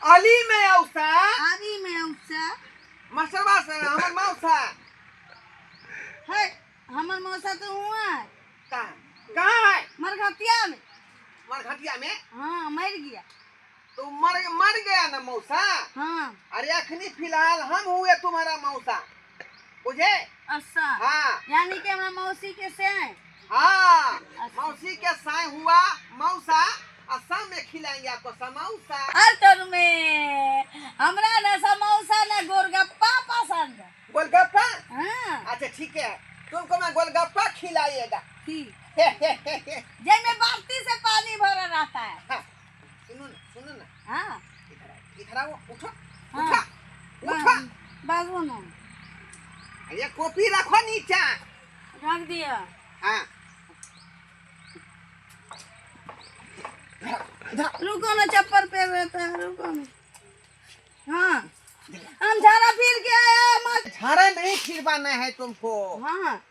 अली में औसा आरी में औसा मसरवा से हमर मौसा है। हमर मौसा तो हुआ कहाँ है? मरघटिया में। मरघटिया में? हाँ मर गया। तो मर गया ना मौसा। हाँ अरे अखनी फिलहाल हम हुए तुम्हारा मौसा, बुझे? अच्छा हाँ यानी कि हमरा मौसी के से हाँ अच्छा। मौसी के साय हुआ मौसा। असम में खिलाएंगे आपको समोसा। अर में हमरा ना समोसा ना गोलगप्पा पसंद है। गोलगप्पा? हाँ अच्छा ठीक है, तुमको मैं गोलगप्पा खिलाइएगा। ठीक जैमे बाल्टी से पानी भरा रहता है। हाँ, सुनो ना हाँ इधर आओ, उठो हाँ उठो बाबू ना ये कॉपी रखो नीचे। रख दिया। हाँ रुको ना चप्पल पे रहता है, रुको ना। हाँ हम झाड़ा फिर के आए झाड़ा नहीं फिरवाना है तुमको। हाँ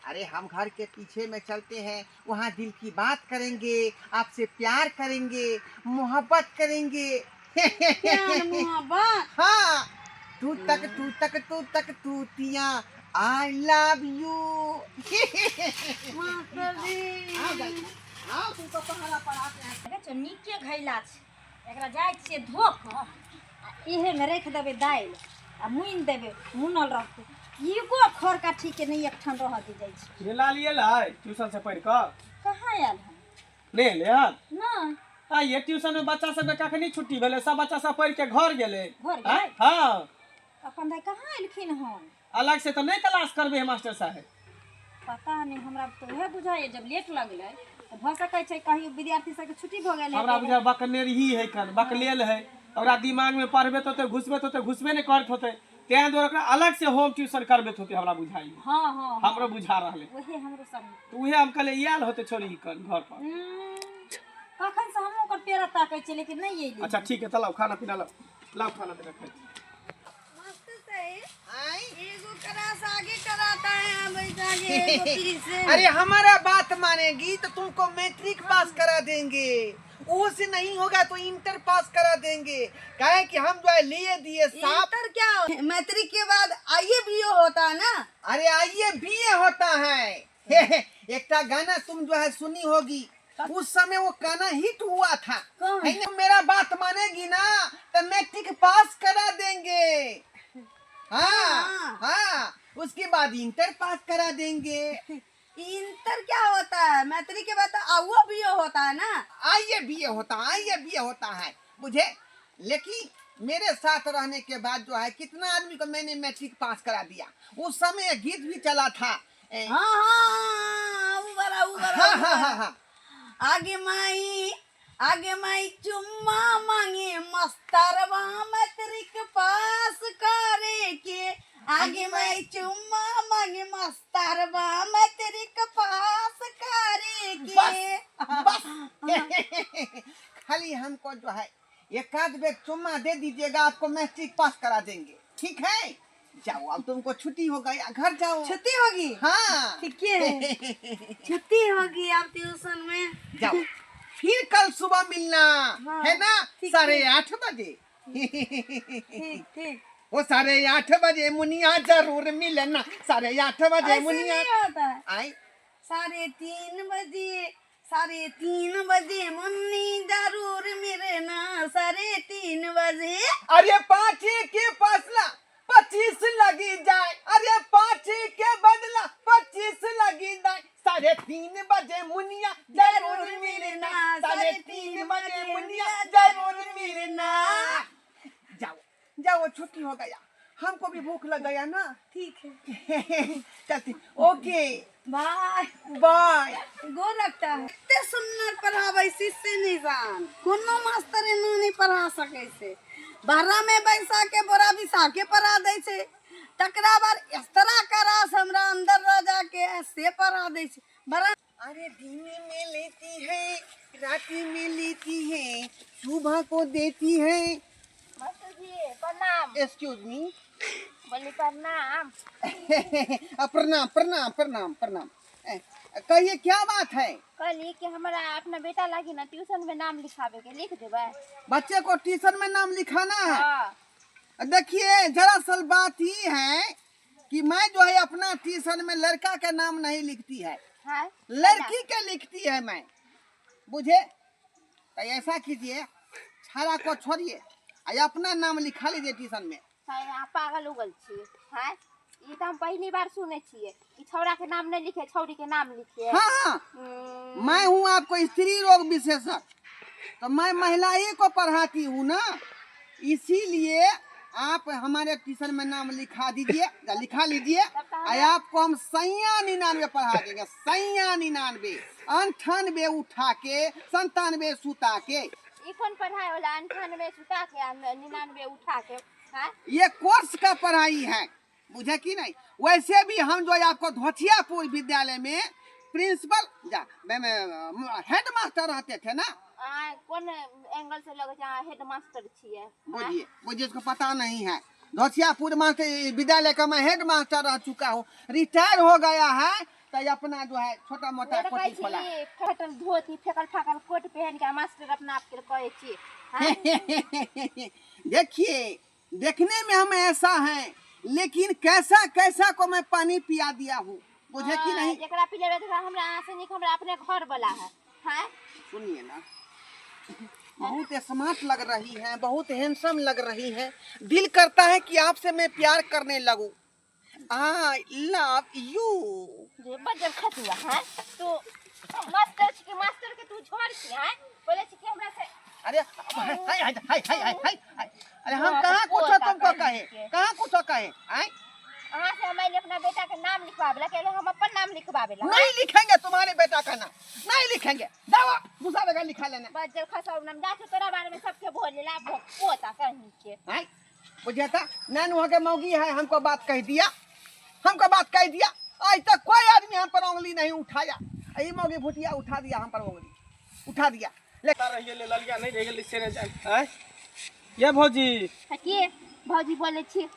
अरे हम घर के पीछे में चलते हैं, वहाँ दिल की बात करेंगे, आपसे प्यार करेंगे, मोहब्बत करेंगे। प्यार मोहब्बत। हाँ तू तक तूतिया आई लव यू। हाँ तुमको पहला पढ़ाते हैं। देखे छो नीके घैला छै, एकरा जाय छियै धो कऽ आ इहे में रख देबे दाल आ मुइन देबे मुनल रहते। ईगो खर काठी के नहीं एकठन रह दे जाय छै। ये ला लिए लाई ट्यूशन से पढ़ कर कहाँ आयल हम? ले ले यार। नहीं आ ये ट्यूशन में बच्चा सब के कखनी छुट्टी भेले, सब बच्चा सब पढ़ के घर गेले। घर गेलै? हां अपन दाय कहाँ एलखिन हन? अलग से तो नहीं क्लास करबे मास्टर साहब। पता नहीं, हमरा तो उहे बुझाइए जब लेट लगले तो भ सकै छै कहीं विद्यार्थी सब के छुट्टी भ गेल हमरा बुझा बकनेर ही है कन बकलेल है, ओकरा दिमाग में पढ़बे तो घुसबे नहीं करत होते, तें द्वारा ओकरा अलग से होम ट्यूशन करबे होते। हमरा बुझाई हां हां हमरो बुझा रहले वही हमरो सब। तो उहे हम कहले याल होते छोड़ी कन घर पर। कखन से हम ओकर पेरा ताकै छै लेकिन नहीं एली। अच्छा ठीक है चलो खाना पीना लाओ खाना पीना खाई। मस्त से आई? एगो क्लास आगे कराता है अब आगे एगो पीछे। अरे हमारा बात मानेगी तो तुमको मैट्रिक पास करा देंगे, वो से नहीं होगा तो इंटर पास करा देंगे। कहे कि हम जो है लिए दिए साफ। इंटर क्या हो? मैट्रिक के बाद IABO होता है ना। अरे आइए बीए होता है। एक गाना तुम जो है सुनी होगी, उस समय वो गाना हिट हुआ था। कौन? है ना? मेरा बात मानेगी ना तो मैट्रिक पास करा देंगे। हाँ हाँ उसके बाद इंटर पास करा देंगे। इंटर क्या होता है? मैट्रिक के बाद IABO होता है ना। आइए बीए होता है मुझे। लेकिन मेरे साथ रहने के बाद जो है कितना आदमी को मैंने मैट्रिक पास करा दिया। उस समय गीत भी चला था। हाँ हाँ उबरा आगे माई चुम्मा मांगे मस्तरवा मैट्रिक पास करे के। आगे माई चुम्मा मांगे मस्तरवा मैट्रिक पास करे के। बस खाली हमको जो है एक आध बेर चुम्मा दे दीजिएगा, आपको मैट्रिक पास करा देंगे। ठीक है जाओ, अब तुमको छुट्टी हो गई, घर जाओ। छुट्टी होगी? हाँ ठीक है छुट्टी होगी अब ट्यूशन में। जाओ फिर कल सुबह मिलना। हाँ, है ना? ठीक 8:30 बजे। ठीक ठीक वो 8:30 बजे मुनिया जरूर मिलना। 8:30 बजे ऐसे मुनिया नहीं होता है। आई। 3:30 बजे मुन्नी जरूर मिलना। 3:30 बजे। अरे 5 के फसला 25 लगी जाए। अरे 5 के बदला 25 लगी जाए। 3:30 बजे मुनिया जरूर मिलना। 3:30 बजे मुनिया जरूर मिलना। जाओ जाओ छुट्टी हो गया, हमको भी भूख लग गया ना। ठीक है चलती। Okay bye bye. गो लगता है इतने सुंदर पढ़ावे शिष्य निशान कोनो मास्टर एना नहीं पढ़ा सके से। बहरा में बैसा के बोरा बिसा के पढ़ा दे छे, तकरा बार इस तरह करास हमरा अंदर रह जाके ऐसे पढ़ा दे छे बड़ा। अरे दिन में लेती है, राती में लेती है, सुबह को देती है। मास्टर जी प्रणाम। Excuse me. बोली प्रणाम। प्रणाम प्रणाम प्रणाम प्रणाम। कहिए क्या बात है? कहली कि हमारा अपना बेटा लागी ना ट्यूशन में नाम लिखावे के, लिख देबे? बच्चे को ट्यूशन में नाम लिखाना है। हाँ। देखिए दरअसल बात ये है कि मैं जो है अपना ट्यूशन में लड़का का नाम नहीं लिखती है, हाँ? लड़की के लिखती है मैं, बुझे? तो ऐसा कीजिए, छाड़ा को छोड़िए और अपना नाम लिखा लीजिए ट्यूशन में। हाँ, पागल उगल छिए। हाँ, ये तो हम पहली बार सुने छिए कि छौड़ा के नाम नहीं लिखे, छौड़ी के नाम लिखे। हाँ, मैं हूँ आपको स्त्री रोग विशेषज्ञ, तो मैं महिलाएं को पढ़ाती हूँ ना, इसीलिए आप हमारे ट्यूशन में नाम लिखा दीजिए, लिखा लीजिए और आपको हम 99 पढ़ा देंगे। 99 98 उठा के 97 सुता के। ई कौन पढ़ाई वाला 98 सुता के 99 उठा के? हाँ? ये कोर्स का पढ़ाई है, बुझे कि नहीं? वैसे भी हम जो है आपको धोथियापुर विद्यालय में प्रिंसिपल हेड मास्टर रहते थे ना। कौन एंगल से लगे हेड मास्टर छिए? बुझिए बुझिए, इसको पता नहीं है। धोथियापुर मास्टर विद्यालय का मैं हेड मास्टर रह चुका हूँ, रिटायर हो गया है, तो अपना जो है छोटा मोटा कोचिंग खोला। फटल धोती फेकल फाकल कोट पहन के मास्टर अपना आप के कहे छी। देखिए, देखने में हम ऐसा हैं, लेकिन कैसा कैसा को मैं पानी पिया दिया हूँ, बुझे कि नहीं? जेकरा पिले हमरा से निक हमरा अपने घर वाला है। हाँ? सुनिए ना, बहुत स्मार्ट लग रही हैं, बहुत हैंडसम लग रही हैं, दिल करता है कि आपसे मैं प्यार करने लगूं। I love you. जे बजर खतुआ है तो मास्टर के तू छोड़ के है बोले छी कि हमरा से। अरे हाय हाय हाय हाय हाय हाय, अरे हम कहाँ कुछ तुमको कहे, कहाँ कुछ कहे? आए अहाँ से हमारे अपना बेटा के नाम लिखवावेला, कहलो हम अपन नाम लिखवावेला। नहीं लिखेंगे तुम्हारे बेटा का नाम, नहीं लिखेंगे। दावा दूसरा जगह लिखा लेना। बजर खसाव नाम जाके तोरा बारे में सबके बोलेला पोता कहीं के। आए बुझे था, नैन वहाँ के मौगी है, हमको बात कह दिया, हमको बात कह दिया। आज तक कोई आदमी हम पर उंगली नहीं उठाया, यही मौगी भुटिया उठा दिया, हम पर उंगली उठा दिया। ले ललिया नहीं रह गेल से ने जान। ये भौजी के भौजी बोले छी?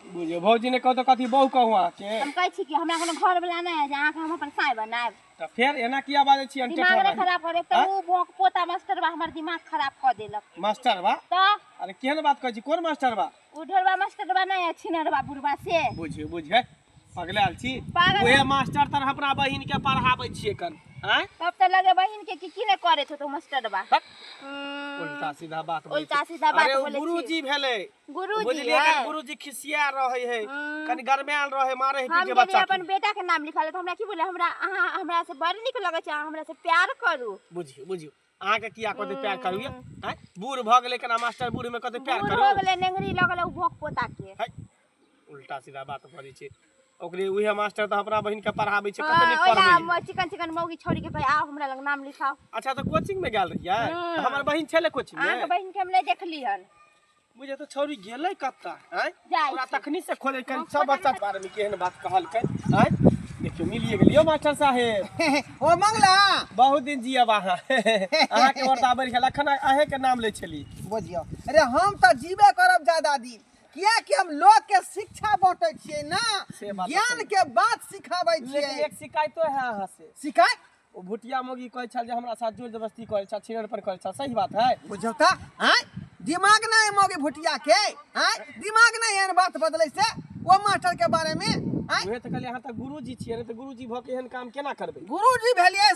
बुझियो भौजी ने कह तो कथी बहु कहू के हम कहै छी कि हमरा कोनो घर वाला नहीं है जहां के हम अपन साय बनाएब। तो फिर एना किया बाजे छी? दिमाग रे खराब करे तो वो भोंक पोता मास्टर बा हमर दिमाग खराब कर देलक। मास्टर बा? तो अरे केहन बात कहै छी? कोन मास्टर बा? उधरवा मास्टर बा नहीं है, छिनरवा बुढ़वा से। बुझियो बुझे पगले आल छी, पागल ओए मास्टर तर अपना बहिन के पढ़ाबै छिए कन। हैं तब तो लगे बहिन के की ने करे छो तो मास्टर बा। उल्टा सीधा बात बोलै छी। उल्टा सीधा बात अरे बोले छी। गुरुजी भेले, गुरुजी बुझलिए है। कि गुरुजी खिसिया रहे है, कनी गरमाल रहे, मारे है हम पीछे यदि बच्चा अपन बेटा के नाम लिखा ले तो हमरा की बोले, हमरा अहाँ हमरा से बड़ निक लगे छै, हमरा से प्यार करू। बुझियो बुझियो अहाँ के किया कहते प्यार करिए? हैं बूढ़ भ गेले केना मास्टर बूढ़ में कहते प्यार बूढ़ करू? हो गेले नेंगरी लगल उ भोक पोता के। है उल्टा सीधा बात करै छै। ओकरे उहे मास्टर त अपना बहिन के पढ़ाबै छै, कते निक पढ़बै। ओला चिकन चिकन मौगी छोड़ी के कहे आ हमरा लग नाम लिखाओ। अच्छा तो कोचिंग में गेल रहिए? हमर बहिन छले कोचिंग अहाँ के में? बहिन के हम नहीं देखली हन। बुझे तो छौरी गेलै कत्ता हैं? जाइ पूरा छी। तखनी से खोले के सब बच्चा के बारे में केहन बात कहलकै हैं? देखियो मिलिए गेलियो मास्टर साहेब। ओ मंगला, बहुत दिन जियब अहाँ। अहाँ के वर्ता बढ़ गेल, अखन अहे के नाम ले छली। बुझियो। अरे हम तो जीवे करब ज्यादा दिन, किया कि हम लोग के शिक्षा बांटे छिए ना, से बात ज्ञान के बात सिखाबै लेकिन छिए। एक शिकायतो है अहाँ से। सिखाय ओ भुटिया मोगी कहै छल जे हमरा साथ जोर जबरदस्ती करै छल, छिनर पर करै छल, सही बात है? बुझौ त हैं, दिमाग नहीं मौगे भुटिया के हैं, दिमाग नहीं एहन बात बदलै से वो मास्टर के बारे में हैं। उहे त कहलिए अहाँ त गुरुजी छियै ने, त गुरुजी भ के एहन काम केना करबै? गुरुजी भेलिए,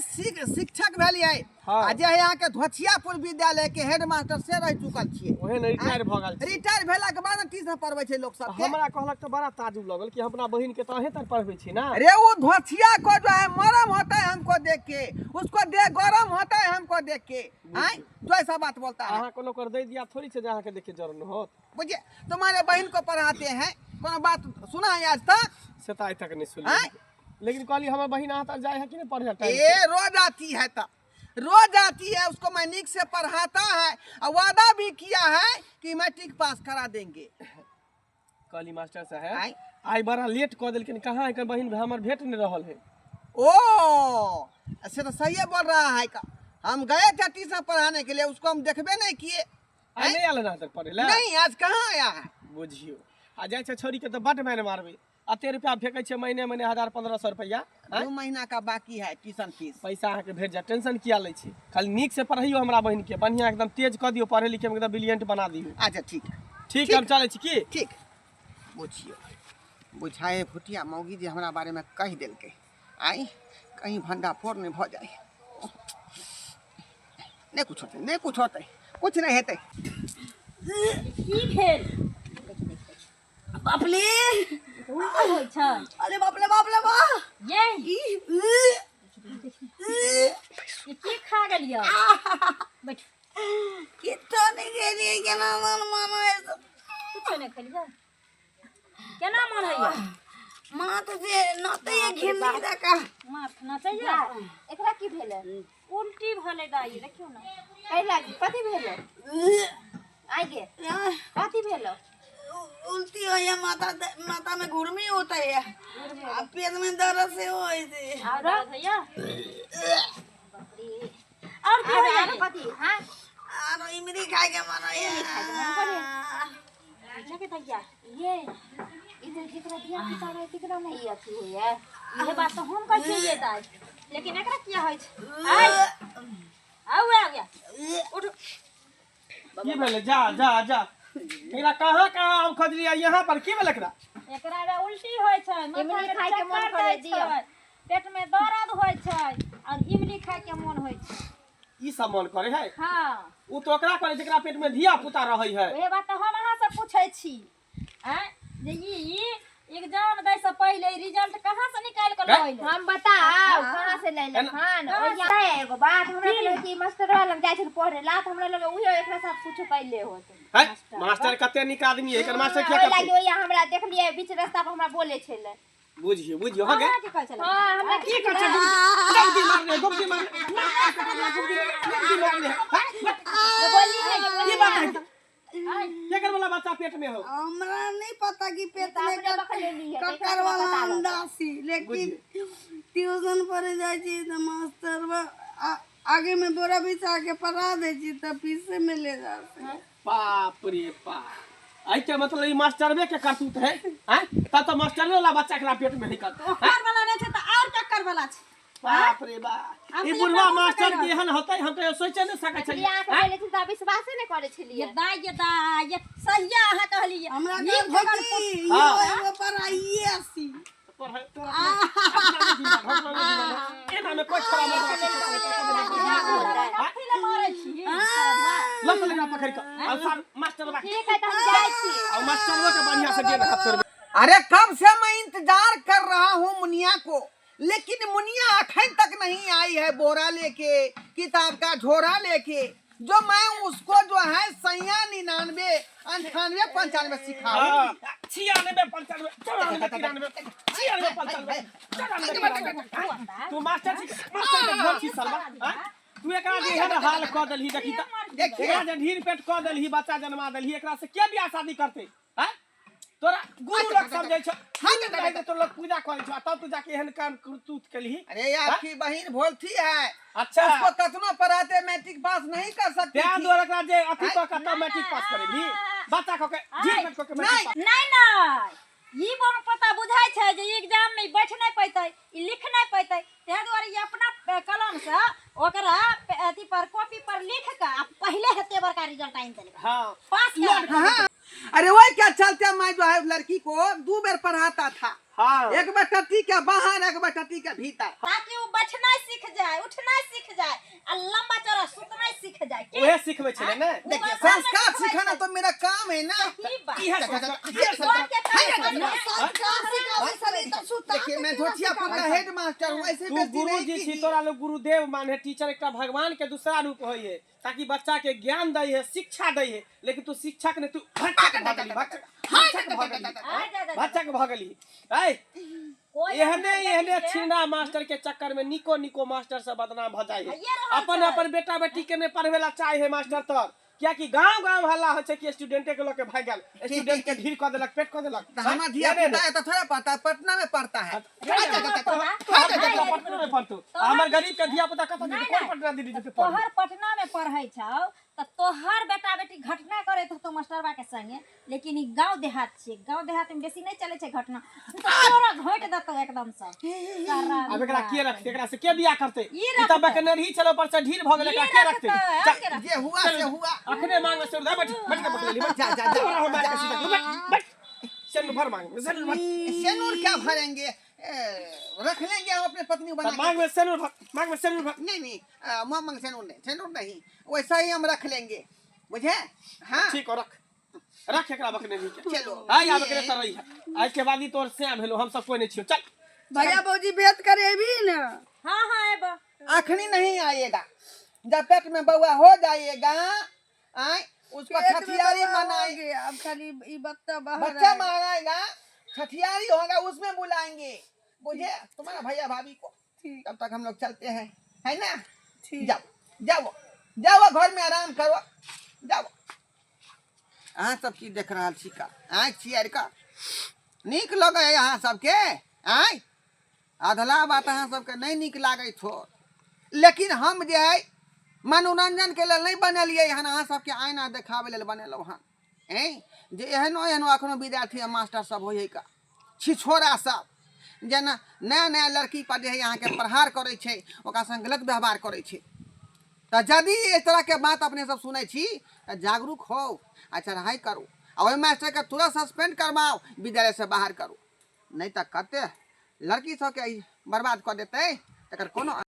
शिक्षक भेलिए। हाँ। आ जे यहाँ के धोथियापुर विद्यालय के हेड मास्टर से रह चुकल छिए। ओहे न रिटायर भ गेल छी। रिटायर भेला के बाद ट्यूशन पढ़बै छै लोग सब के। हमरा कहलक त बड़ा ताजुब लगल कि अपना बहिन के त अहे तर पढ़बै छी ना। अरे वो धोथिया को जो है मरम होता है हमको देख के, उसको देख गरम होता है हमको देख के। हैं तो ऐसा बात बोलता है? अहाँ कोनो कर दे दिया थोड़ी छै जे अहाँ के देख के जरन होत। बुझिए, तुम्हारे बहन को पढ़ाते हैं, कोनो बात सुना है आज तक? से त आइ तक नहीं सुनली। हैं? लेकिन कहली हमर बहिन अहाँ तर जाय है कि नहीं पढ़े टाइम ये रोज आती है तो रोज आती है, उसको मैं निक से पढ़ाता है और वादा भी किया है कि मैट्रिक पास करा देंगे। कहली मास्टर साहब आइ? आई बड़ा लेट कह देलखिन, कहाँ एकर बहिन हमर भेट नहीं रहल है। ओ ऐसे तो सही बोल रहा है का, हम गए थे ट्यूशन पढ़ाने के लिए, उसको हम देखबे नहीं किए। आई नहीं आल ना तक पढ़े ला? नहीं, आज कहाँ आया है? बुझियो आ जाय छै छोरी के त बड मार मारबे, अते रुपया फेंकै छै महीने महीने 1000-1500 रुपया 2 महीना का बाकी है ट्यूशन फीस। पैसा अहाँके भेट जाए, टेंशन किया लै छी? खाली नीक से पढ़ैयो हमरा बहिन के, बढ़िया एकदम तेज कऽ दियौ, पढ़े लिखे में एकदम ब्रिलियंट बना दियौ। अच्छा ठीक है ठीक है, हम चलै छी की? ठीक। बुझियो बुझाए भुटिया मौगी जे हमरा बारे में कह देलकै, आई कहीं भंडाफोड़ नहीं भ जाए। नहीं कुछ होते, नहीं कुछ होते, कुछ नहीं हेतै। की भेल? बापले उल्टी होइ छै। अरे बापले बापले बा ये ई ये की खा गेलियै? बैठ, कितना नहीं गेलिए केना मन मानो है सब। कुछो नहीं खेलियै। केना मन होइया? माथ जे नते ये घिन्नी दका माथ नचैया। एकरा की भेलै? उल्टी भले दाई, देखियो ना। कहि लागी कथी भेलै? आइ गे कथी भेलै? उल्टी हो या माथा में घुर्मी होता है, आ पेट में दर्द से हो ऐसे। और भैया और की आरो होइया? आरो कथी? हां आरो इमली खाए के मन है। पूछा के भैया ये इधर जेकरा दिया पिता रहे तिकरा नहीं अथी होइए। ये बात तो हम कहै छियै दाई, लेकिन एकरा किया होइ छै? आइ आउ आ गया। उठ। की भेलै? जा जा जा, एकरा कहाँ आम खोजलियै? यहाँ पर की भेलै एकरा? एकरा रे उल्टी होइ छै, इमली खाय के मन करे दियौ। पेट में दर्द होइ छै और इमली खाय के मन होइ छै। ई सब मन करे है? हाँ, उ तो ओकरा करे जेकरा पेट में धिया पुता रहै है। ओहे बात तो हम अहाँ से पूछै छी। हैं जे ई एग्जाम दै से पहले रिजल्ट कहाँ से निकाल के लइले? हम बताओ कहां से ले ले खान और यहाँ एगो बात हमरा लगे कि मास्टरवा लग जाय छै पढ़े ला, त हमरा लगे उहे एकरा साथ कुछ पहले होत। है मास्टर कते निक आदमी है, एकर मास्टर क्या ओइ लागी करते? ओइया हमरा देखलिए बीच रास्ता पर हमरा बोले छले। बुझियो बुझियो हो गे। अहाँ के कहै छलै? हां हमरा की कर छै? गुप्ती मार ले, गुप्ती मार ले, गुप्ती मार ले। बोली है की बात है? केकर वाला बच्चा पेट में हो? हमरा नहीं पता कि पेट में अपने पकड़ ली है, ककर वाला अंडासी, लेकिन ट्यूशन पर जाय छी त मास्टर आगे में बोरा बिछा के पढ़ा दे छी त पीछे में ले जाते। बाप रे बाप, आई के मतलब ई मास्टरवे के करतूत है? हैं तब तो मास्टरवे वाला बच्चा के पेट में निकल। ओकर वाला नहीं छै त और ककर वाला छै? बाप रे बाप, ई बुढ़वा मास्टर के एहन होतै हम तो सोचे नहीं सकै छलियै। यहाँ के पहले त विश्वास नहीं करे छलिए। ये दाई ये सहिया अहाँ कहलिए। हमरा ई के भगल भगी हाँ। यो पर आइए आसी। एना में कोई खराब नहीं कथी ले मारै छी? लस लगा पकड़ के और सर मास्टर बा ठीक है त हम जाय छी। और मास्टरवा के बढ़िया से दे हाथ पर। अरे कब से मैं इंतजार कर रहा हूँ मुनिया को, लेकिन मुनिया अखन तक नहीं आई है बोरा लेके, किताब का झोरा लेके। जो मैं उसको जो है 99 98 95 सिखाऊंगी। 96 तू मास्टर के घर छी सरवा। तू एकरा जे एहन हाल क देलही, देखी त एकरा जे ढीर पेट क देलही, बच्चा जन्मा देलही, एकरा से के बियाह शादी करते? हैं तोरा गुरु लोग समझै छ, हम कहै त तो लोग पूजा करै छ, तब तू जाके एहन काम करतूत केलही। अरे ये आपकी बहन भोलती है, अच्छा उसको कतनो पढ़ाते मैट्रिक पास नहीं कर सकती ध्यान थी। दो एकरा जे अथी क के तब मैट्रिक पास करेली, बच्चा क के ढीर पेट क के मैट्रिक पास। नहीं नहीं, ई बात पता बुझाय छै जे एग्जाम में बैठ नहीं पैतै, ई लिख नहीं पैतै, ते दुआरे ई अपना कलम से ओकरा अथी पर कॉपी पर लिख के पहले हेते बड़का रिजल्ट आइन देले। हां पास कर। हाँ। अरे वही क्या चलते मैं जो है लड़की को 2 बार पढ़ाता था, हां एक बार टट्टी के बाहर, एक बार टट्टी के भीतर। ताकि वो बैठना सीख जाए, उठना सीख जाए और लंबा चौड़ा सुतना सीख जाए। ओहे सिखबै छले ने। देखिए संस्कार सिखाना तो मेरा काम है ना। इहे देखिए मैं धोतियापुर का हेड मास्टर हूँ, ऐसे तू बेइज्जती गुरु नहीं जी छी, कीजिए। तोरा लोग गुरुदेव माने, टीचर एकटा भगवान के दूसरा रूप होय है, ताकि बच्चा के ज्ञान दै है, शिक्षा दै है। लेकिन तू शिक्षक ने, तू बच्चा के भगली, बच्चा के भगली। एहने छीना मास्टर के चक्कर में निको निको मास्टर से बदनाम भ जाए है। अपन अपन बेटा बेटी के ने पढ़वे ला चाहे है मास्टर तर, क्या कि गांव गांव हल्ला हो छै कि स्टूडेंटे के लोग के भाग गेल, स्टूडेंट के ढीर क देलक, पेट क देलक। हमारा धिया पुता है तो थोड़ा पता है, पटना में पढ़ता है। पटना में पढ़तू, हमर गरीब के धिया पुता कतौ कोन पटना दीदी के पढ़। तोहर पटना में पढ़ै छौ त तोहर बेटा बेटी घटना करे तो मास्टरबा के संगे, लेकिन ई गांव देहात छे, गांव देहात में बेसी नहीं चले छे घटना, तो तोरा घोट देतो एकदम से। अब एकरा के रखते, एकरा से के बियाह करते? ई ई तब के नरही चलो पर से ढीर भ गेल, एकरा के रखते? जे हुआ से हुआ। अखने मांग में सिर बैठ बैठ के पकड़ ली, बैठ जा जा जा। हम मार के सीधा बैठ बैठ सेनुर भर मांग में सेनुर भर। सेनुर क्या भरेंगे? रख लेंगे हम अपने पत्नी बना के। मांग में सेनुर भर, मांग में सेनुर भर। नहीं मांग सेनुर नहीं, वैसा ही हम रख लेंगे, बुझे? हाँ ठीक हो, रख एकरा बकने दी के। चलो आ या बकने तर रही है, आज के बाद ही तोर श्याम हेलो, हम सब कोई नहीं छियो। चल भैया भौजी भेंट करे भी ना। हाँ हाँ एबा आखनी नहीं आएगा, जब पेट में बउआ हो जाएगा आए उसको पेट में छठियारी बउआ मनाएंगे। होगे, अब खाली ई बच्चा बाहर बच्चा आएगा। मारेगा, छठियारी होगा, उसमें बुलाएंगे, बुझे? तुम्हारा भैया भाभी को। ठीक। तब तक हम लोग चलते हैं, है ना? ठीक। जाओ जाओ जाओ, घर में आराम करो, जाओ। अहाँ सब की देख रहा छिका आँख छियार का नीक लगे यहाँ सबके आय अधला बात अहाँ सबके नहीं नीक लागत हो, लेकिन हम जे है मनोरंजन के लिए नहीं बनेलिए हन, अहाँ सबके आईना देखावे लेल बनेलहुँ हन। जे एहनो एहनो अखनो विद्यार्थी आ मास्टर सब होइए का छिछोरा सब, जेना नया नया लड़की पर जे है यहाँ के प्रहार करे छे, ओकरा संग गलत व्यवहार करे छे। तो यदि इस तरह के बात अपने सब सुने छी तो जागरूक हो आ चढ़ाई करू, और ओहि मास्टर के तुरंत सस्पेंड करवाओ, विद्यालय से बाहर करू, नहीं तो कते लड़की सबके बर्बाद कर देते, एकर कोनो